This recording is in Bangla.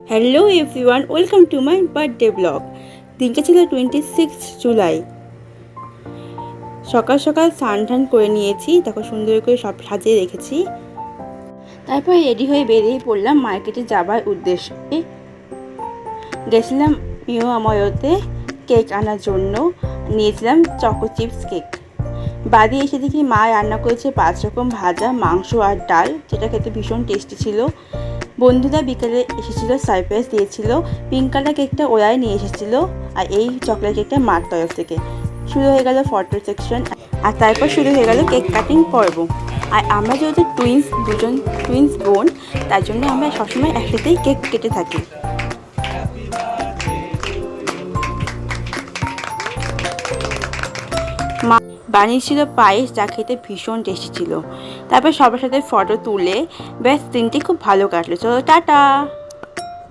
Hello everyone, welcome to my birthday blog. দিনটা ছিল 26 জুলাই। সকাল সকাল স্নান টান করে নিয়েছি, দেখো সুন্দর করে সব সাজিয়ে রেখেছি। তারপর রেডি হয়ে বেরিয়ে পড়লাম মার্কেটে যাবার উদ্দেশ্যে। গেছিলাম মিও আমায়তে কেক আনার জন্য, নিয়েছিলাম চকো চিপস কেক। বাড়ি এসে দেখি মা রান্না করেছে 5 রকম ভাজা, মাংস আর ডাল, যেটা খেতে ভীষণ টেস্টি ছিল। বন্ধুরা বিকেলে এসেছিল, সারপ্রাইজ দিয়েছিল। পিঙ্ক কালার কেকটা ওরাই নিয়ে এসেছিলো, আর এই চকলেট কেকটা মার তরফ থেকে। শুরু হয়ে গেল ফটো সেকশন, আর তারপর শুরু হয়ে গেল কেক কাটিং পর্ব। আর আমরা যেহেতু দুজন টুইন্স বোন, তার জন্য আমরা সবসময় একসাথেই কেক কেটে থাকি। মা বানিয়েছিল পায়েস, যা খেতে ভীষণ টেস্টি ছিল। তারপর সবার সাথে ফটো তুলে ব্যাস দিনটি খুব ভালো কাটলো। চলো টাটা।